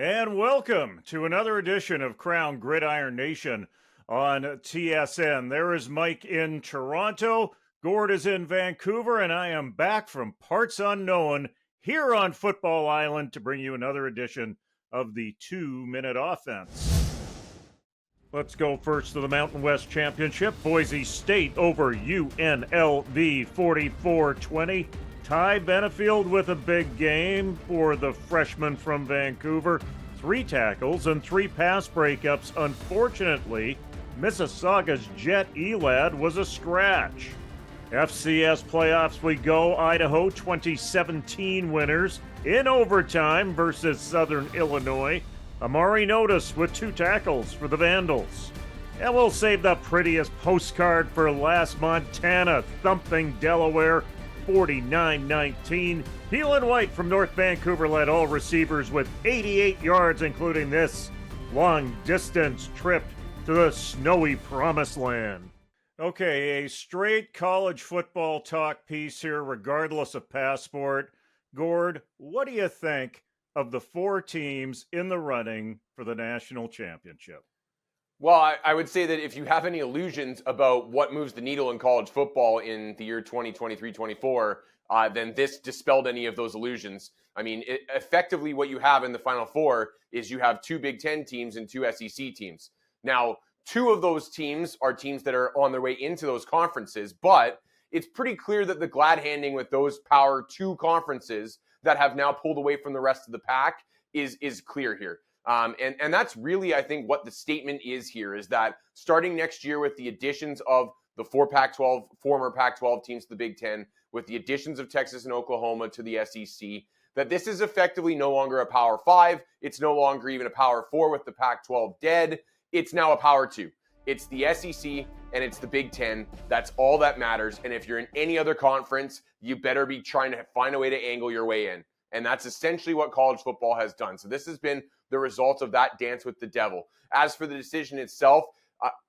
And welcome to another edition of Krown Gridiron Nation on TSN. There is Mike in Toronto, Gord is in Vancouver, and I am back from parts unknown here on Football Island to bring you another edition of the 2-Minute Offense. Let's go first to the Mountain West Championship. Boise State over UNLV 44-20. Ty Benefield with a big game for the freshman from Vancouver. 3 tackles and 3 pass breakups. Unfortunately, Mississauga's Jet Elad was a scratch. FCS playoffs we go. Idaho 2017 winners in overtime versus Southern Illinois. Amari Notice with 2 tackles for the Vandals. And we'll save the prettiest postcard for last. Montana thumping Delaware 49-19. Peelan White from North Vancouver led all receivers with 88 yards, including this long-distance trip to the snowy promised land. Okay, a straight college football talk piece here, regardless of passport. Gord, what do you think of the 4 teams in the running for the national championship? Well, I would say that if you have any illusions about what moves the needle in college football in the year 2023-24, then this dispelled any of those illusions. I mean, effectively what you have in the Final Four is you have 2 Big Ten teams and 2 SEC teams. Now, 2 of those teams are teams that are on their way into those conferences, but it's pretty clear that the glad handing with those Power 2 conferences that have now pulled away from the rest of the pack is clear here. And that's really, I think, what the statement is here, is that starting next year with the additions of the 4 Pac-12, former Pac-12 teams to the Big Ten, with the additions of Texas and Oklahoma to the SEC, that this is effectively no longer a Power 5. It's no longer even a Power 4 with the Pac-12 dead. It's now a Power 2. It's the SEC and it's the Big Ten. That's all that matters. And if you're in any other conference, you better be trying to find a way to angle your way in. And that's essentially what college football has done. So this has been the result of that dance with the devil. As for the decision itself,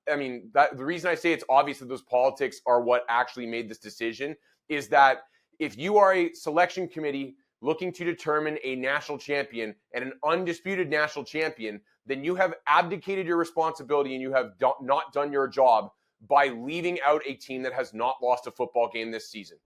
the reason I say it's obvious that those politics are what actually made this decision is that if you are a selection committee looking to determine a national champion and an undisputed national champion, then you have abdicated your responsibility and you have not done your job by leaving out a team that has not lost a football game this season.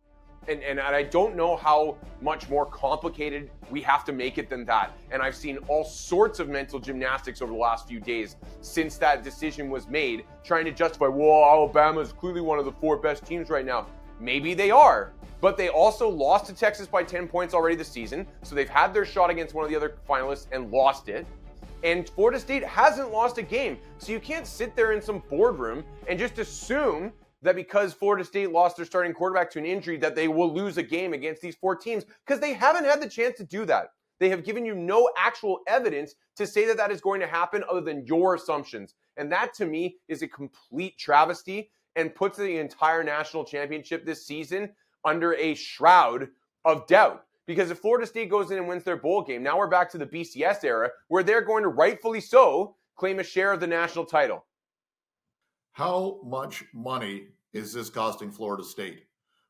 And I don't know how much more complicated we have to make it than that. And I've seen all sorts of mental gymnastics over the last few days since that decision was made, trying to justify, well, Alabama is clearly one of the 4 best teams right now. Maybe they are, but they also lost to Texas by 10 points already this season. So they've had their shot against one of the other finalists and lost it. And Florida State hasn't lost a game. So you can't sit there in some boardroom and just assume that because Florida State lost their starting quarterback to an injury that they will lose a game against these 4 teams, because they haven't had the chance to do that. They have given you no actual evidence to say that that is going to happen other than your assumptions. And that, to me, is a complete travesty and puts the entire national championship this season under a shroud of doubt. Because if Florida State goes in and wins their bowl game, now we're back to the BCS era where they're going to rightfully so claim a share of the national title. How much money is this costing Florida State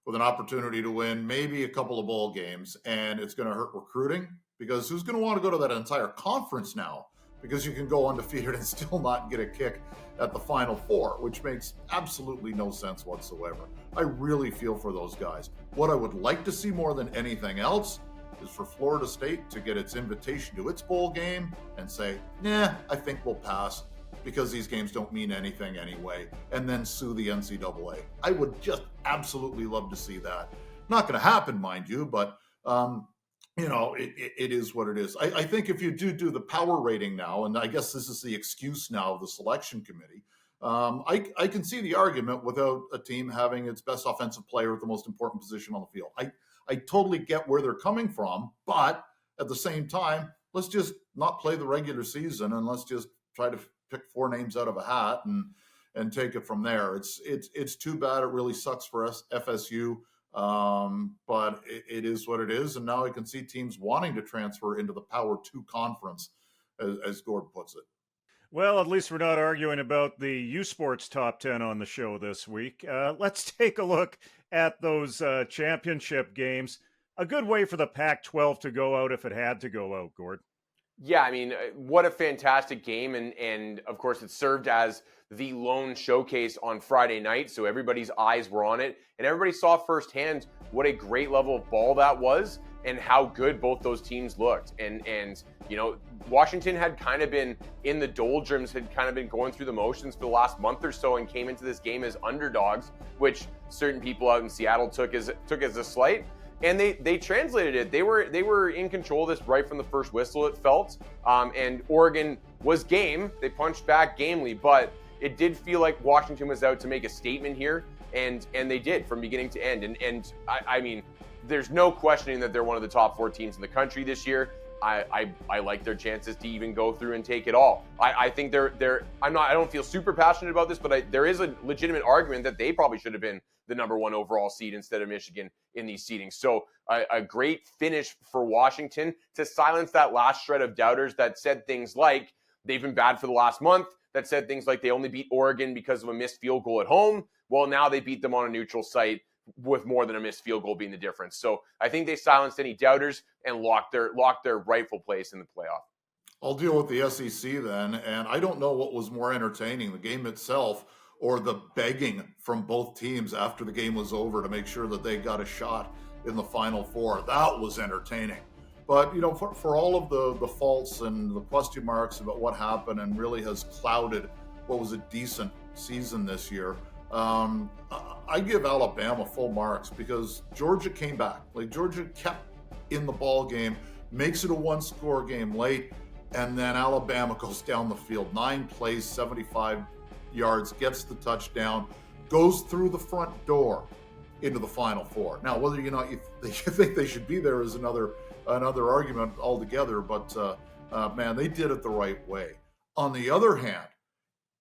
with an opportunity to win maybe a couple of bowl games, and it's going to hurt recruiting? Because who's going to want to go to that entire conference now? Because you can go undefeated and still not get a kick at the Final Four, which makes absolutely no sense whatsoever. I really feel for those guys. What I would like to see more than anything else is for Florida State to get its invitation to its bowl game and say, I think we'll pass, because these games don't mean anything anyway, and then sue the NCAA. I would just absolutely love to see that. Not going to happen, mind you, but it is what it is. I think if you do the power rating now, and I guess this is the excuse now of the selection committee, I can see the argument without a team having its best offensive player at the most important position on the field. I totally get where they're coming from, but at the same time, let's just not play the regular season and let's just try to pick 4 names out of a hat and take it from there. It's too bad. It really sucks for us, FSU, but it is what it is. And now I can see teams wanting to transfer into the Power 2 conference, as Gord puts it. Well, at least we're not arguing about the U Sports top 10 on the show this week. Let's take a look at those championship games. A good way for the Pac-12 to go out if it had to go out, Gord. Yeah, I mean, what a fantastic game. And of course, it served as the lone showcase on Friday night. So everybody's eyes were on it. And everybody saw firsthand what a great level of ball that was and how good both those teams looked. And Washington had kind of been in the doldrums, had kind of been going through the motions for the last month or so and came into this game as underdogs, which certain people out in Seattle took as a slight. And they translated it. They were in control of this right from the first whistle, it felt. And Oregon was game. They punched back gamely, but it did feel like Washington was out to make a statement here, and they did from beginning to end. And I mean, there's no questioning that they're one of the top 4 teams in the country this year. I like their chances to even go through and take it all. I think I don't feel super passionate about this, but there is a legitimate argument that they probably should have been the number 1 overall seed instead of Michigan in these seedings. So a great finish for Washington to silence that last shred of doubters that said things like they've been bad for the last month, that said things like they only beat Oregon because of a missed field goal at home. Well, now they beat them on a neutral site with more than a missed field goal being the difference. So I think they silenced any doubters and locked their rightful place in the playoff. I'll deal with the SEC then, and I don't know what was more entertaining, the game itself or the begging from both teams after the game was over to make sure that they got a shot in the Final Four. That was entertaining. But, for all of the faults and the question marks about what happened and really has clouded what was a decent season this year, I give Alabama full marks because Georgia came back. Like, Georgia kept in the ball game, makes it a 1-score game late, and then Alabama goes down the field, 9 plays, 75 yards, gets the touchdown, goes through the front door into the Final Four. Now, whether you think they should be there is another argument altogether, but man, they did it the right way. On the other hand,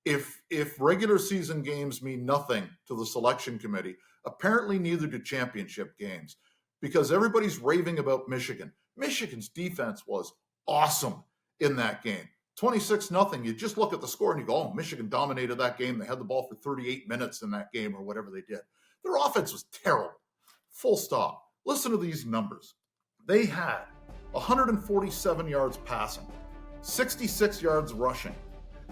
if regular season games mean nothing to the selection committee, apparently neither do championship games, because everybody's raving about Michigan. Michigan's defense was awesome in that game. 26-0. You just look at the score and you go, oh, Michigan dominated that game. They had the ball for 38 minutes in that game or whatever they did. Their offense was terrible. Full stop. Listen to these numbers. They had 147 yards passing, 66 yards rushing.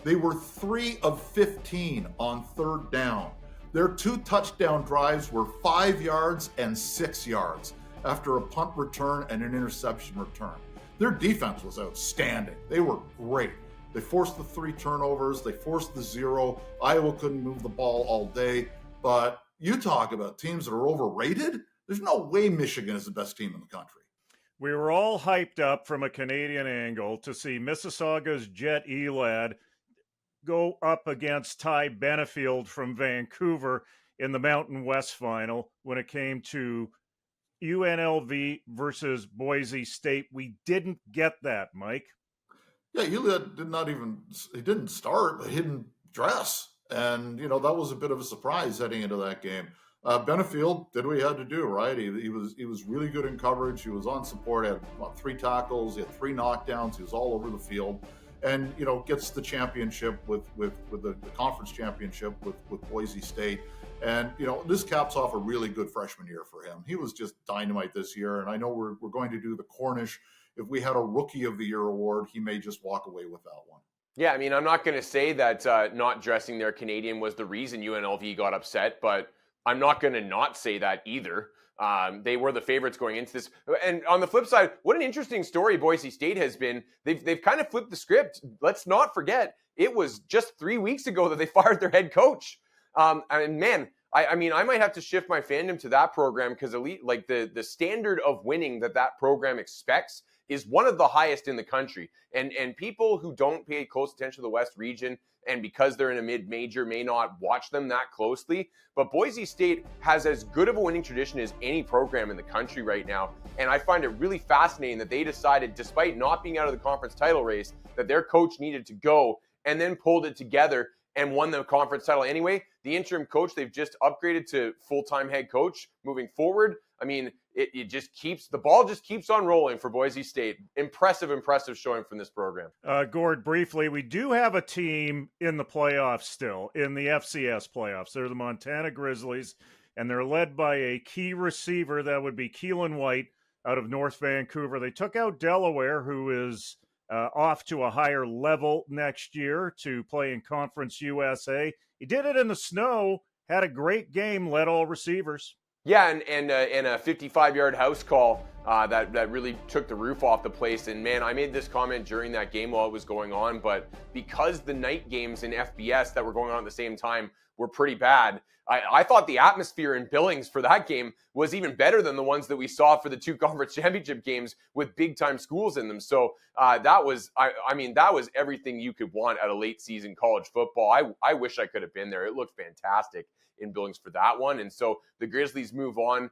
They were 3 of 15 on third down. Their 2 touchdown drives were 5 yards and 6 yards after a punt return and an interception return. Their defense was outstanding. They were great. They forced the 3 turnovers. They forced the 0. Iowa couldn't move the ball all day. But you talk about teams that are overrated. There's no way Michigan is the best team in the country. We were all hyped up from a Canadian angle to see Mississauga's Jet Elad go up against Ty Benefield from Vancouver in the Mountain West final when it came to UNLV versus Boise State. We didn't get that, Mike. Yeah, Elad he didn't start, but he didn't dress. And, that was a bit of a surprise heading into that game. Benefield did what he had to do, right? He was really good in coverage. He was on support. He had 3 tackles. He had 3 knockdowns. He was all over the field, and gets the championship with the conference championship with Boise State. And this caps off a really good freshman year for him. He was just dynamite this year. And I know we're going to do the Cornish. If we had a Rookie of the Year award, he may just walk away with that one. Yeah, I mean, I'm not going to say that not dressing their Canadian was the reason UNLV got upset, but I'm not going to not say that either. They were the favorites going into this. And on the flip side, what an interesting story Boise State has been. They've kind of flipped the script. Let's not forget, it was just 3 weeks ago that they fired their head coach. And man, I mean, I might have to shift my fandom to that program because the standard of winning that program expects is one of the highest in the country. And people who don't pay close attention to the West region, and because they're in a mid-major, may not watch them that closely. But Boise State has as good of a winning tradition as any program in the country right now. And I find it really fascinating that they decided, despite not being out of the conference title race, that their coach needed to go and then pulled it together and won the conference title anyway. The interim coach, they've just upgraded to full-time head coach moving forward. I mean, the ball just keeps on rolling for Boise State. Impressive showing from this program. Gord, briefly, we do have a team in the playoffs still, in the FCS playoffs. They're the Montana Grizzlies, and they're led by a key receiver that would be Keelan White out of North Vancouver. They took out Delaware, who is off to a higher level next year to play in Conference USA. He did it in the snow, had a great game, led all receivers. Yeah, and a 55-yard house call that really took the roof off the place. And man, I made this comment during that game while it was going on, but because the night games in FBS that were going on at the same time were pretty bad, I thought the atmosphere in Billings for that game was even better than the ones that we saw for the two conference championship games with big-time schools in them. So that was everything you could want at a late season college football. I wish I could have been there. It looked fantastic in Billings for that one. And so the Grizzlies move on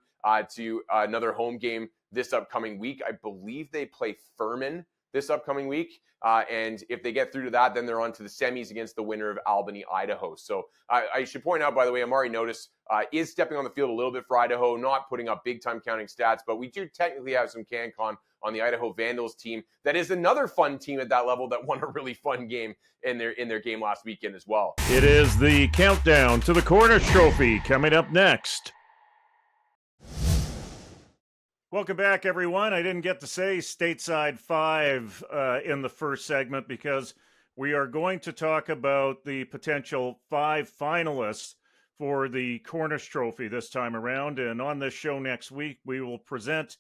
to another home game this upcoming week. I believe they play Furman this upcoming week. And if they get through to that, then they're on to the semis against the winner of Albany, Idaho. So I should point out, by the way, Amari Notice is stepping on the field a little bit for Idaho, not putting up big-time counting stats, but we do technically have some CanCon on the Idaho Vandals team. That is another fun team at that level that won a really fun game in their game last weekend as well. It is the countdown to the Cornish Trophy coming up next. Welcome back, everyone. I didn't get to say StateSide 5 in the first segment because we are going to talk about the potential 5 finalists for the Cornish Trophy this time around. And on this show next week, we will present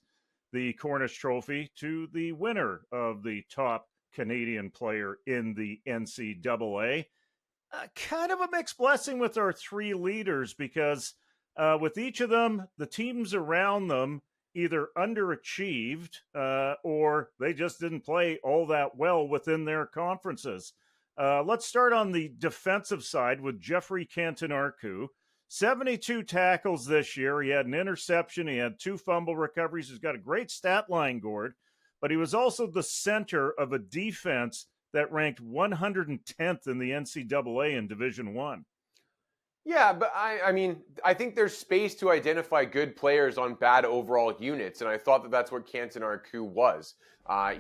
the Cornish Trophy to the winner of the top Canadian player in the NCAA. Kind of a mixed blessing with our 3 leaders because with each of them, the teams around them either underachieved or they just didn't play all that well within their conferences. Let's start on the defensive side with Jeffrey Cantonarcu. 72 tackles this year. He had an interception. He had 2 fumble recoveries. He's got a great stat line, Gord, but he was also the center of a defense that ranked 110th in the NCAA in Division I. Yeah, but I think there's space to identify good players on bad overall units, and I thought that's what Cantonarcu was.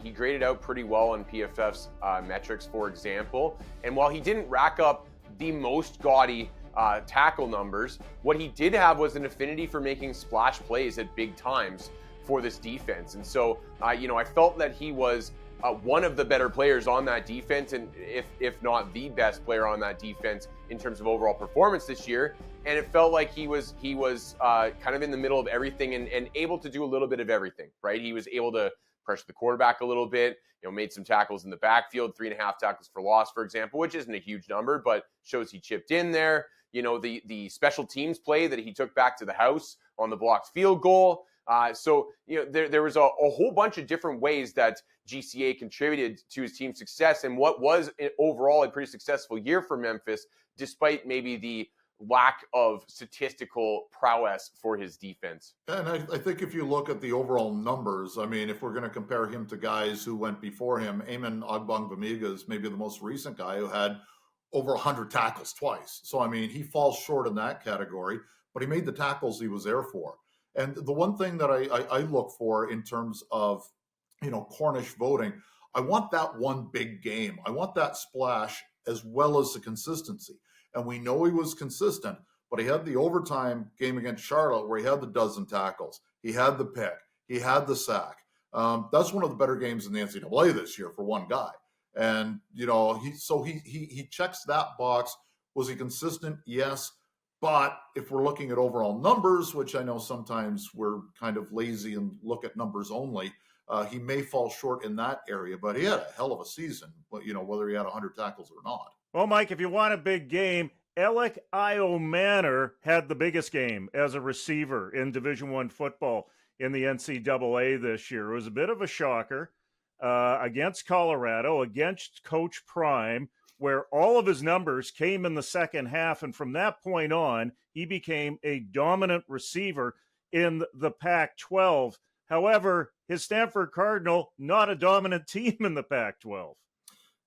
He graded out pretty well on PFF's metrics, for example, and while he didn't rack up the most gaudy tackle numbers, what he did have was an affinity for making splash plays at big times for this defense. And so, I felt that he was one of the better players on that defense, and if not the best player on that defense in terms of overall performance this year. And it felt like he was kind of in the middle of everything and able to do a little bit of everything, right? He was able to pressure the quarterback a little bit, made some tackles in the backfield, 3.5 tackles for loss, for example, which isn't a huge number, but shows he chipped in there. The special teams play that he took back to the house on the blocked field goal. So there was a whole bunch of different ways that GCA contributed to his team's success and what was overall a pretty successful year for Memphis, despite maybe the lack of statistical prowess for his defense. And I think if you look at the overall numbers, if we're going to compare him to guys who went before him, Eamon Ogbongbemiga is maybe the most recent guy who had over 100 tackles twice. So, he falls short in that category, but he made the tackles he was there for. And the one thing that I look for in terms of, Cornish voting, I want that one big game. I want that splash as well as the consistency. And we know he was consistent, but he had the overtime game against Charlotte where he had the dozen tackles. He had the pick. He had the sack. That's one of the better games in the NCAA this year for one guy. And, he checks that box. Was he consistent? Yes. But if we're looking at overall numbers, which I know sometimes we're kind of lazy and look at numbers only, he may fall short in that area. But he had a hell of a season, whether he had 100 tackles or not. Well, Mike, if you want a big game, Alec Manor had the biggest game as a receiver in Division I football in the NCAA this year. It was a bit of a shocker against Colorado, against Coach Prime, where all of his numbers came in the second half. And from that point on, he became a dominant receiver in the Pac-12. However, his Stanford Cardinal, not a dominant team in the Pac-12.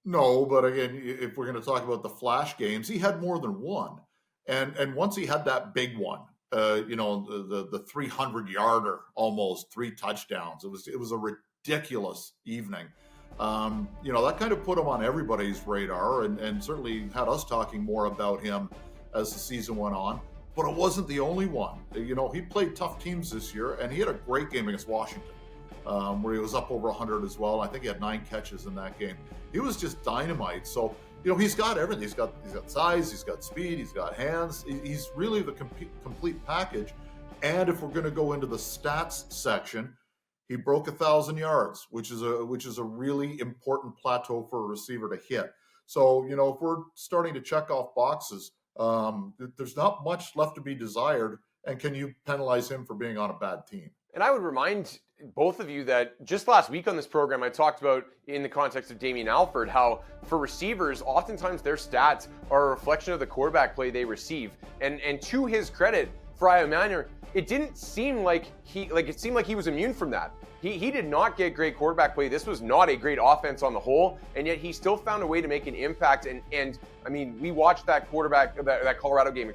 No, but again, if we're going to talk about the flash games, he had more than one. And once he had that big one, the 300-yarder, almost 3 touchdowns, it was a ridiculous evening. That kind of put him on everybody's radar and certainly had us talking more about him as the season went on. But it wasn't the only one. He played tough teams this year, and he had a great game against Washington. where he was up over 100 as well. I think he had 9 catches in that game. He was just dynamite. So, he's got everything. He's got size, he's got speed, he's got hands. He's really the complete package. And if we're going to go into the stats section, he broke 1,000 yards, which is a really important plateau for a receiver to hit. So, if we're starting to check off boxes, there's not much left to be desired. And can you penalize him for being on a bad team? And I would remind both of you that just last week on this program, I talked about, in the context of Damien Alford, how for receivers, oftentimes their stats are a reflection of the quarterback play they receive. And to his credit, for Manor, it didn't seem like it seemed like he was immune from that. He did not get great quarterback play. This was not a great offense on the whole, and yet he still found a way to make an impact. And I mean, we watched that Colorado game,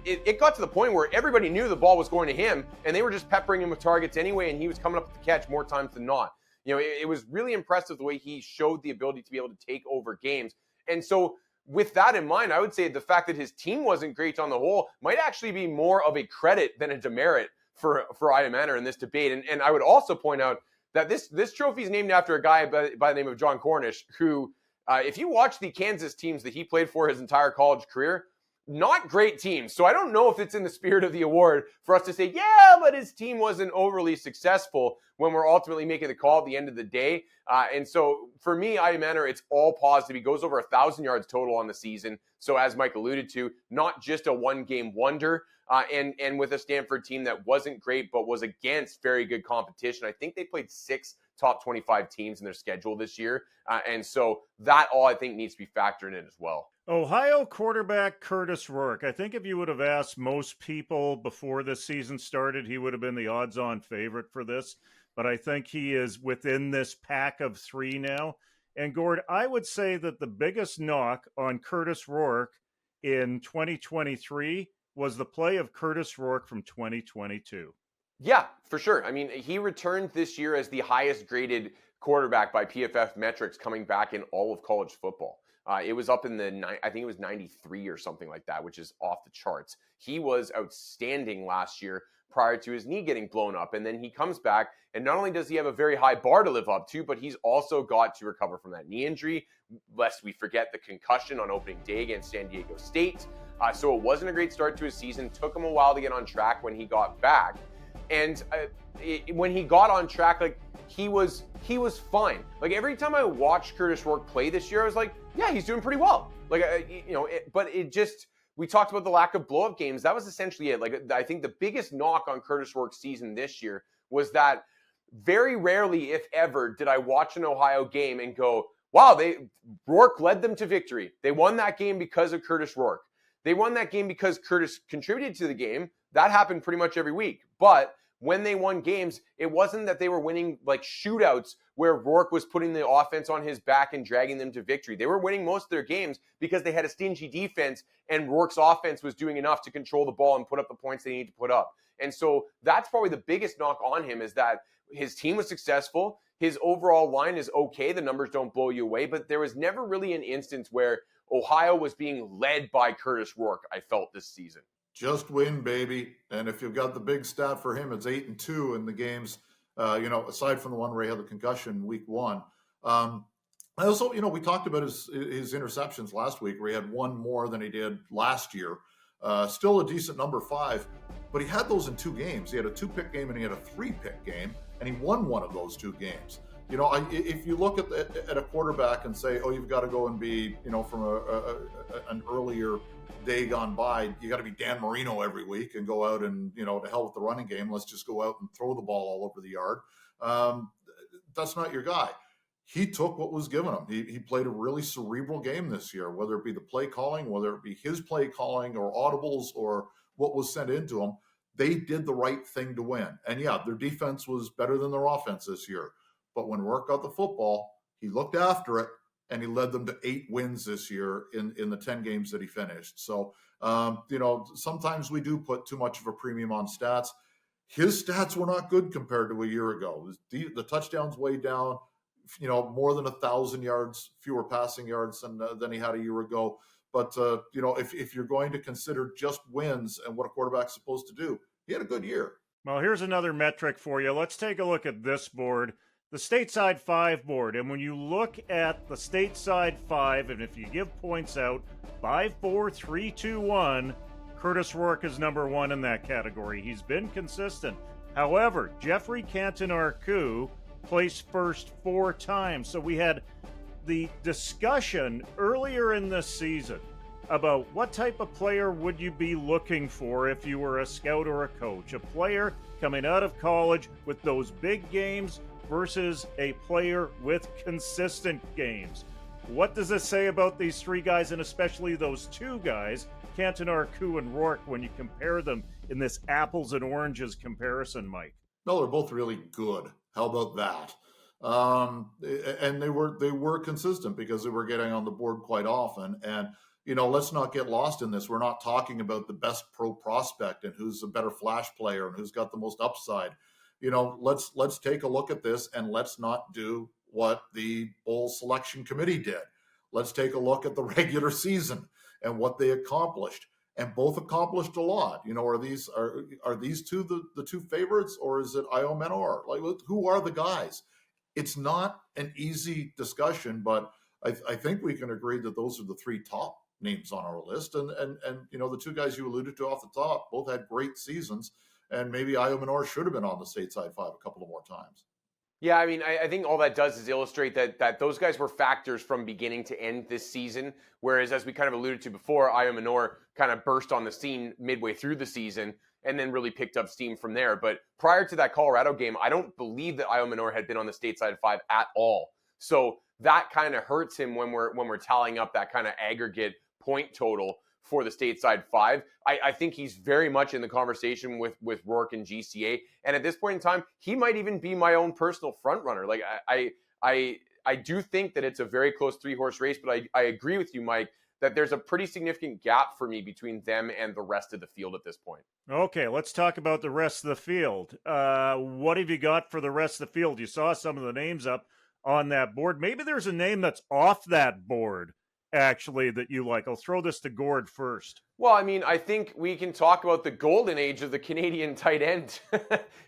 it got to the point where everybody knew the ball was going to him, and they were just peppering him with targets anyway, and he was coming up with the catch more times than not. It was really impressive the way he showed the ability to be able to take over games. And so with that in mind, I would say the fact that his team wasn't great on the whole might actually be more of a credit than a demerit for Manor in this debate. And I would also point out that this trophy is named after a guy by the name of John Cornish, who, if you watch the Kansas teams that he played for his entire college career, not great teams. So I don't know if it's in the spirit of the award for us to say, yeah, but his team wasn't overly successful when we're ultimately making the call at the end of the day. And so for me, Manor, it's all positive. He goes over 1,000 yards total on the season. So as Mike alluded to, not just a one-game wonder. And with a Stanford team that wasn't great, but was against very good competition. I think they played 6 top 25 teams in their schedule this year. And so that all I think needs to be factored in as well. Ohio quarterback Curtis Rourke. I think if you would have asked most people before this season started, he would have been the odds-on favorite for this. But I think he is within this pack of 3 now. And Gord, I would say that the biggest knock on Curtis Rourke in 2023 was the play of Curtis Rourke from 2022. Yeah, for sure. I mean, he returned this year as the highest graded quarterback by PFF metrics coming back in all of college football. It was up in I think it was 93 or something like that, which is off the charts. He was outstanding last year prior to his knee getting blown up. And then he comes back, and not only does he have a very high bar to live up to, but he's also got to recover from that knee injury, lest we forget the concussion on opening day against San Diego State. So it wasn't a great start to his season. Took him a while to get on track when he got back. And when he got on track, he was fine. Every time I watched Curtis Rourke play this year, I was like, yeah, he's doing pretty well. But it just, we talked about the lack of blow-up games. That was essentially it. I think the biggest knock on Curtis Rourke's season this year was that very rarely, if ever, did I watch an Ohio game and go, wow, Rourke led them to victory. They won that game because of Curtis Rourke. They won that game because Curtis contributed to the game. That happened pretty much every week. But when they won games, it wasn't that they were winning shootouts where Rourke was putting the offense on his back and dragging them to victory. They were winning most of their games because they had a stingy defense, and Rourke's offense was doing enough to control the ball and put up the points they need to put up. And so that's probably the biggest knock on him, is that his team was successful. His overall line is okay. The numbers don't blow you away, but there was never really an instance where Ohio was being led by Curtis Rourke, I felt, this season. Just win, baby. And if you've got the big stat for him, it's 8-2 in the games, aside from the one where he had the concussion week 1. I also, we talked about his interceptions last week, where he had 1 more than he did last year. Still a decent number, 5, but he had those in 2 games. He had a 2-pick game and he had a 3-pick game, and he won one of those 2 games. If you look at a quarterback and say, oh, you've got to go and be, from an earlier day gone by, you got to be Dan Marino every week and go out and, to hell with the running game. Let's just go out and throw the ball all over the yard. That's not your guy. He took what was given him. He played a really cerebral game this year, whether it be the play calling, whether it be his play calling or audibles or what was sent into him. They did the right thing to win. And yeah, their defense was better than their offense this year. But when Rourke got the football, he looked after it, and he led them to 8 wins this year in the 10 games that he finished. So, sometimes we do put too much of a premium on stats. His stats were not good compared to a year ago. The touchdowns way down, more than 1,000 yards, fewer passing yards than he had a year ago. But, if you're going to consider just wins and what a quarterback's supposed to do, he had a good year. Well, here's another metric for you. Let's take a look at this board, the StateSide Five board. And when you look at the StateSide Five, and if you give points out, 5, 4, 3, 2, 1, Curtis Rourke is number one in that category. He's been consistent. However, Jeffrey Canton-Arcou placed first 4 times. So we had the discussion earlier in this season about what type of player would you be looking for if you were a scout or a coach. A player coming out of college with those big games versus a player with consistent games. What does this say about these 3 guys, and especially those 2 guys, Canton-Arcou and Rourke, when you compare them in this apples and oranges comparison, Mike? No, they're both really good. How about that? And they were consistent because they were getting on the board quite often. And let's not get lost in this. We're not talking about the best pro prospect and who's a better flash player and who's got the most upside. Let's take a look at this, and let's not do what the bowl selection committee did. Let's take a look at the regular season and what they accomplished. And both accomplished a lot. Are these two the 2 favorites, or is it Io Menor? Like, who are the guys? It's not an easy discussion, but I think we can agree that those are the 3 top names on our list. And the 2 guys you alluded to off the top both had great seasons, and maybe Io Menor should have been on the StateSide Five a couple of more times. Yeah, I mean, I think all that does is illustrate that those guys were factors from beginning to end this season, whereas, as we kind of alluded to before, Io Menor kind of burst on the scene midway through the season and then really picked up steam from there. But prior to that Colorado game, I don't believe that Io Menor had been on the StateSide Five at all. So that kind of hurts him when we're tallying up that kind of aggregate point total for the StateSide Five. I think he's very much in the conversation with Rourke and GCA. And at this point in time, he might even be my own personal front runner. Like I do think that it's a very close 3-horse race, but I agree with you, Mike, that there's a pretty significant gap for me between them and the rest of the field at this point. Okay, let's talk about the rest of the field. What have you got for the rest of the field? You saw some of the names up on that board. Maybe there's a name that's off that board, actually, that you like. I'll throw this to Gord first. Well, I mean, I think we can talk about the golden age of the Canadian tight end,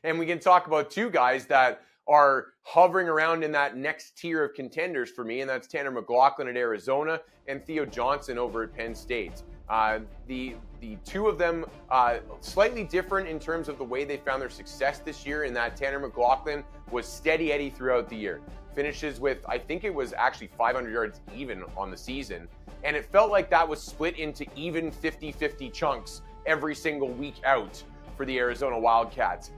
and we can talk about 2 guys that are hovering around in that next tier of contenders for me, and that's Tanner McLaughlin at Arizona and Theo Johnson over at Penn State. The 2 of them slightly different in terms of the way they found their success this year, in that Tanner McLaughlin was steady Eddie throughout the year. Finishes with, I think it was actually 500 yards even on the season. And it felt like that was split into even 50-50 chunks every single week out for the Arizona Wildcats.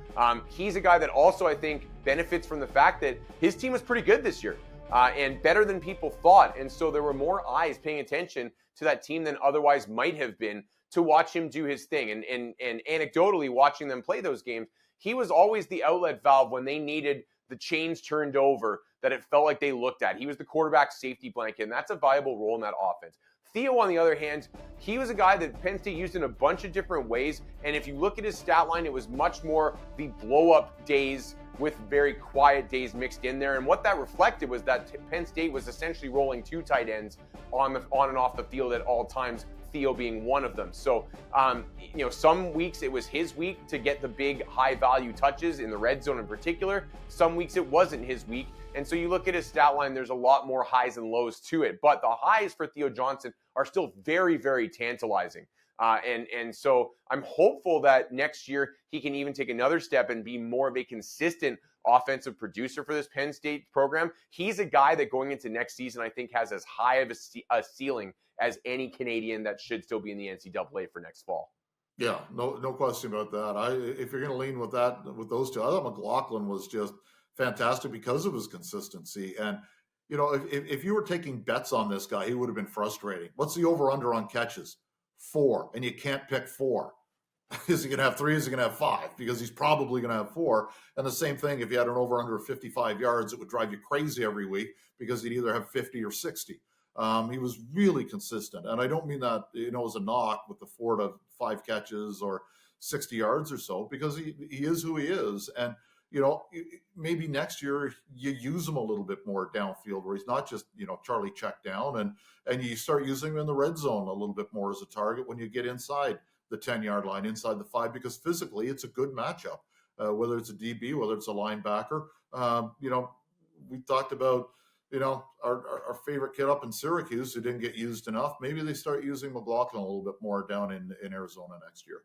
He's a guy that also, I think, benefits from the fact that his team was pretty good this year and better than people thought. And so there were more eyes paying attention to that team than otherwise might have been to watch him do his thing. And anecdotally, watching them play those games, he was always the outlet valve when they needed the chains turned over that it felt like they looked at. He was the quarterback safety blanket, and that's a viable role in that offense. Theo, on the other hand, he was a guy that Penn State used in a bunch of different ways, and if you look at his stat line, it was much more the blow-up days with very quiet days mixed in there, and what that reflected was that Penn State was essentially rolling 2 tight ends on and off the field at all times, Theo being one of them. So, some weeks it was his week to get the big high-value touches in the red zone in particular. Some weeks it wasn't his week. And so you look at his stat line, there's a lot more highs and lows to it. But the highs for Theo Johnson are still very, very tantalizing. And so I'm hopeful that next year he can even take another step and be more of a consistent offensive producer for this Penn State program. He's a guy that going into next season, I think, has as high of a ceiling as any Canadian that should still be in the NCAA for next fall. Yeah, no question about that. If you're going to lean with those 2, I thought McLaughlin was just fantastic because of his consistency. And, if you were taking bets on this guy, he would have been frustrating. What's the over-under on catches? 4, and you can't pick 4. Is he going to have 3? Is he going to have 5? Because he's probably going to have 4. And the same thing, if you had an over-under of 55 yards, it would drive you crazy every week because he'd either have 50 or 60. He was really consistent. And I don't mean that, as a knock with the 4 to 5 catches or 60 yards or so, because he is who he is. And, maybe next year you use him a little bit more downfield where he's not just, Charlie check down, and you start using him in the red zone a little bit more as a target when you get inside the 10-yard line, inside the 5, because physically it's a good matchup whether it's a DB, whether it's a linebacker. We talked about, our favorite kid up in Syracuse who didn't get used enough. Maybe they start using McLaughlin a little bit more down in Arizona next year.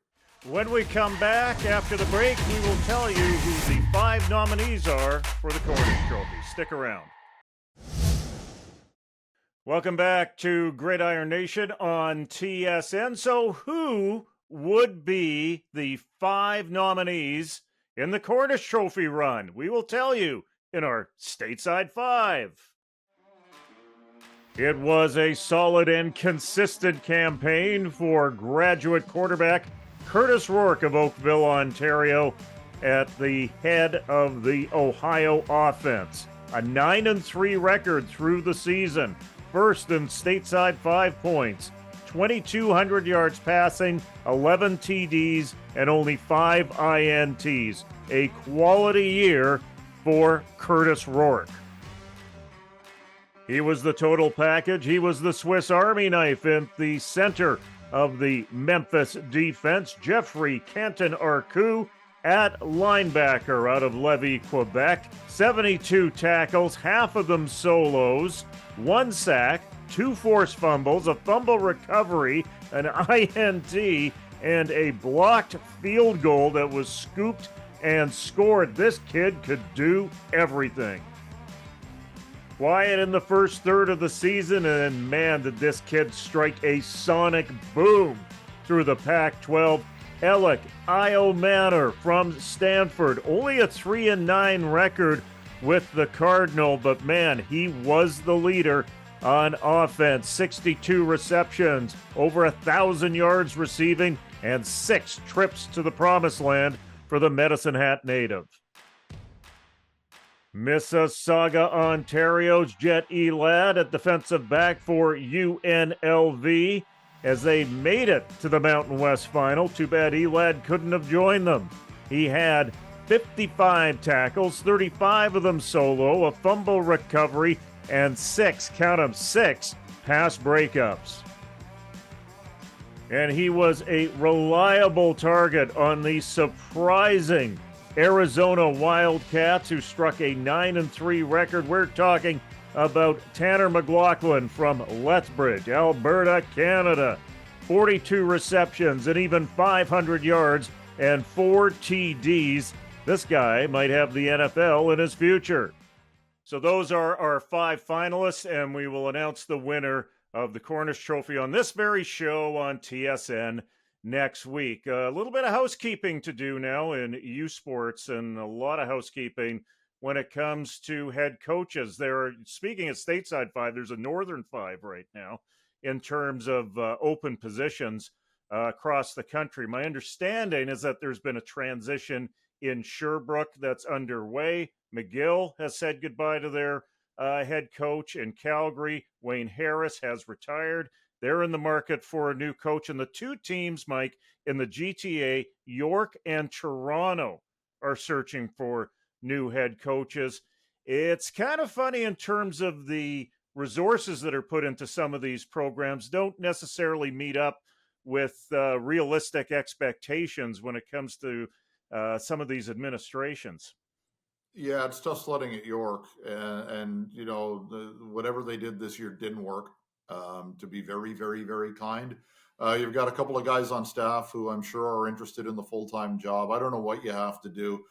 When we come back after the break, we will tell you who the 5 nominees are for the Cornish Trophy. Stick around. Welcome back to Gridiron Nation on TSN. So who would be the 5 nominees in the Cornish Trophy run? We will tell you in our StateSide 5. It was a solid and consistent campaign for graduate quarterback Curtis Rourke of Oakville, Ontario, at the head of the Ohio offense. A 9-3 record through the season. First in StateSide 5 points, 2,200 yards passing, 11 TDs, and only 5 INTs. A quality year for Curtis Rourke. He was the total package. He was the Swiss Army knife in the center of the Memphis defense. Jeffrey Canton-Arcou at linebacker out of Lévis, Quebec. 72 tackles, half of them solos, 1 sack, 2 forced fumbles, a fumble recovery, an INT, and a blocked field goal that was scooped and scored. This kid could do everything. Quiet in the first third of the season, and man, did this kid strike a sonic boom through the Pac-12. Alec Io-Manor from Stanford, only a 3-9 record with the Cardinal, but man, he was the leader on offense. 62 receptions, over 1,000 yards receiving, and 6 trips to the promised land for the Medicine Hat native. Mississauga, Ontario's Jet Elad at defensive back for UNLV as they made it to the Mountain West final. Too bad Elad couldn't have joined them. He had 55 tackles, 35 of them solo, a fumble recovery, and 6 pass breakups. And he was a reliable target on the surprising Arizona Wildcats, who struck a 9-3 record. We're talking about Tanner McLaughlin from Lethbridge, Alberta, Canada. 42 receptions and even 500 yards and 4 TDs. This guy might have the NFL in his future. So those are our 5 finalists, and we will announce the winner of the Cornish Trophy on this very show on TSN next week. A little bit of housekeeping to do now in U Sports, and a lot of housekeeping when it comes to head coaches. Speaking of StateSide 5, there's a Northern 5 right now in terms of open positions across the country. My understanding is that there's been a transition in Sherbrooke that's underway. McGill has said goodbye to their head coach. In Calgary, Wayne Harris has retired. They're in the market for a new coach. And the 2 teams, Mike, in the GTA, York and Toronto, are searching for new head coaches. It's kind of funny in terms of the resources that are put into some of these programs don't necessarily meet up with realistic expectations when it comes to some of these administrations. Yeah, it's tough sledding at York, and whatever they did this year didn't work. To be very, very, very kind, you've got a couple of guys on staff who I'm sure are interested in the full-time job. I don't know what you have to do.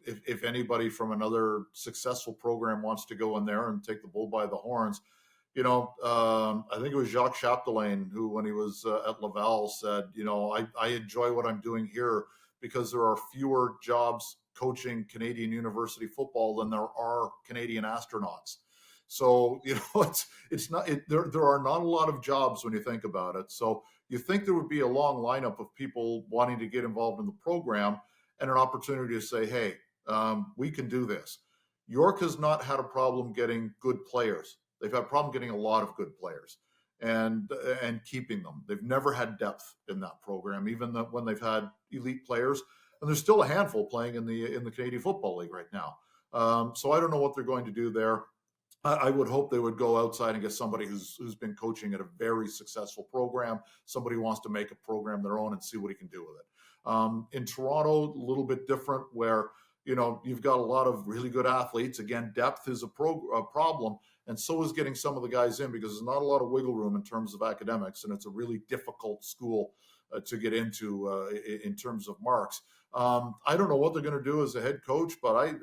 If anybody from another successful program wants to go in there and take the bull by the horns, I think it was Jacques Chapdelaine who, when he was at Laval, said, I enjoy what I'm doing here because there are fewer jobs coaching Canadian university football than there are Canadian astronauts. So, it's not, there are not a lot of jobs when you think about it. So you think there would be a long lineup of people wanting to get involved in the program and an opportunity to say, hey, we can do this. York has not had a problem getting good players. They've had a problem getting a lot of good players and keeping them. They've never had depth in that program, even when they've had elite players. And there's still a handful playing in the Canadian Football League right now. So I don't know what they're going to do there. I would hope they would go outside and get somebody who's been coaching at a very successful program, somebody who wants to make a program their own and see what he can do with it. In Toronto, a little bit different where, you've got a lot of really good athletes. Again, depth is a problem, and so is getting some of the guys in because there's not a lot of wiggle room in terms of academics, and it's a really difficult school to get into in terms of marks. I don't know what they're going to do as a head coach, but I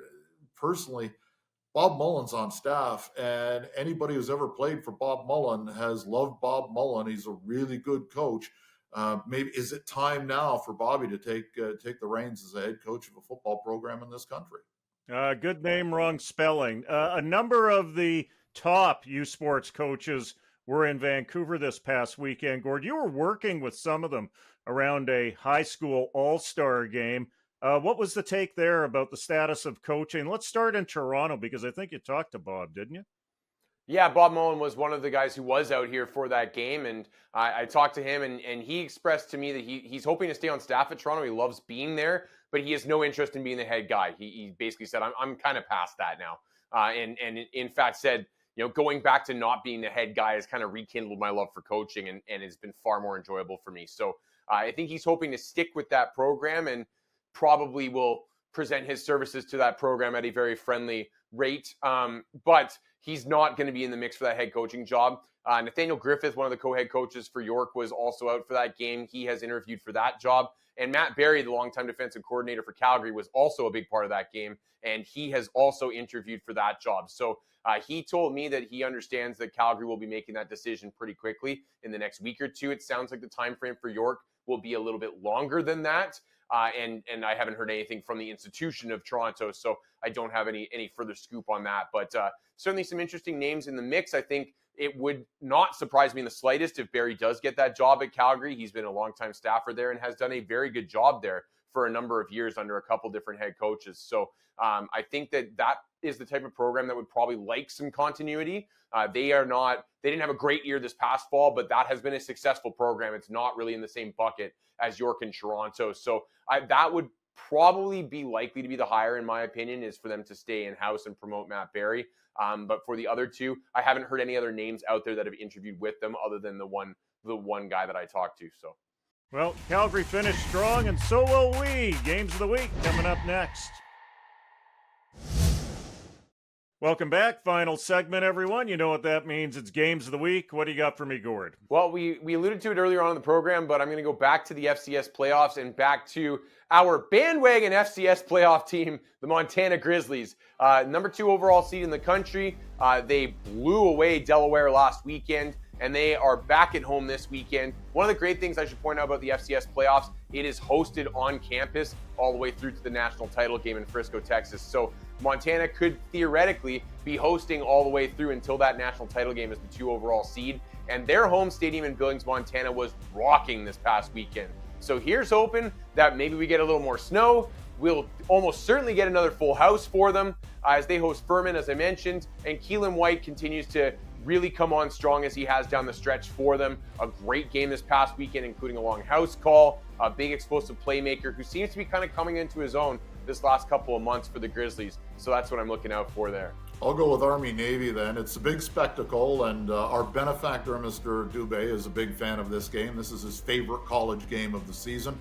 personally, Bob Mullen's on staff, and anybody who's ever played for Bob Mullen has loved Bob Mullen. He's a really good coach. Maybe is it time now for Bobby to take the reins as a head coach of a football program in this country? Good name, wrong spelling. A number of the top U Sports coaches were in Vancouver this past weekend. Gord, you were working with some of them around a high school all-star game. What was the take there about the status of coaching? Let's start in Toronto because I think you talked to Bob, didn't you? Yeah, Bob Mullen was one of the guys who was out here for that game, and I talked to him, and he expressed to me that he's hoping to stay on staff at Toronto. He loves being there, but he has no interest in being the head guy. He basically said, I'm kind of past that now, and in fact said, going back to not being the head guy has kind of rekindled my love for coaching, and it's been far more enjoyable for me. So I think he's hoping to stick with that program and probably will present his services to that program at a very friendly rate. But he's not going to be in the mix for that head coaching job. Nathaniel Griffith, one of the co-head coaches for York, was also out for that game. He has interviewed for that job. And Matt Barry, the longtime defensive coordinator for Calgary, was also a big part of that game. And he has also interviewed for that job. So he told me that he understands that Calgary will be making that decision pretty quickly in the next week or two. It sounds like the time frame for York will be a little bit longer than that. And I haven't heard anything from the institution of Toronto, so I don't have any further scoop on that. But certainly some interesting names in the mix. I think it would not surprise me in the slightest if Barry does get that job at Calgary. He's been a longtime staffer there and has done a very good job there for a number of years under a couple different head coaches. So I think that is the type of program that would probably like some continuity. They didn't have a great year this past fall, but that has been a successful program. It's not really in the same bucket as York and Toronto. So that would probably be likely to be the hire, in my opinion, is for them to stay in-house and promote Matt Barry. But for the other two, I haven't heard any other names out there that have interviewed with them other than the one guy that I talked to. So, well, Calgary finished strong, and so will we. Games of the week coming up next. Welcome back. Final segment, everyone. You know what that means. It's Games of the Week. What do you got for me, Gord? Well, we alluded to it earlier on in the program, but I'm going to go back to the FCS playoffs and back to our bandwagon FCS playoff team, the Montana Grizzlies. Number 2 overall seed in the country. They blew away Delaware last weekend, and they are back at home this weekend. One of the great things I should point out about the FCS playoffs, it is hosted on campus all the way through to the national title game in Frisco, Texas. So Montana could theoretically be hosting all the way through until that national title game as the 2 overall seed. And their home stadium in Billings, Montana was rocking this past weekend. So here's hoping that maybe we get a little more snow. We'll almost certainly get another full house for them as they host Furman, as I mentioned. And Keelan White continues to really come on strong as he has down the stretch for them. A great game this past weekend, including a long house call, a big explosive playmaker who seems to be kind of coming into his own this last couple of months for the Grizzlies. So that's what I'm looking out for there. I'll go with Army-Navy then. It's a big spectacle, and our benefactor, Mr. Dubé, is a big fan of this game. This is his favorite college game of the season.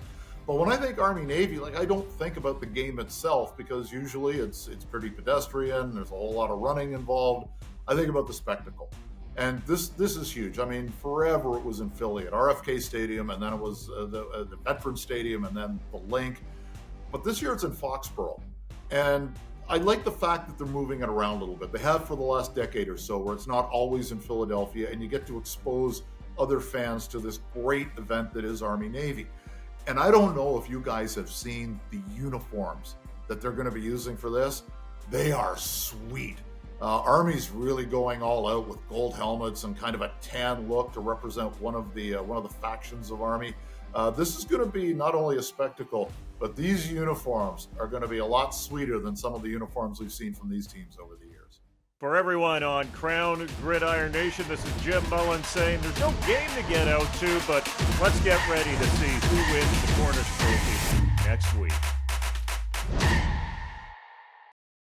But when I think Army-Navy, I don't think about the game itself because usually it's pretty pedestrian. There's a whole lot of running involved. I think about the spectacle. And this is huge. I mean, forever it was in Philly at RFK Stadium, and then it was the Veterans Stadium, and then the Link. But this year it's in Foxborough. And I like the fact that they're moving it around a little bit. They have for the last decade or so, where it's not always in Philadelphia, and you get to expose other fans to this great event that is Army-Navy. And I don't know if you guys have seen the uniforms that they're going to be using for this. They are sweet. Army's really going all out with gold helmets and kind of a tan look to represent one of the factions of Army. This is going to be not only a spectacle, but these uniforms are going to be a lot sweeter than some of the uniforms we've seen from these teams over the years. For everyone on Krown Gridiron Nation, this is Jim Mullen saying there's no game to get out to, but let's get ready to see who wins the Cornish Trophy next week.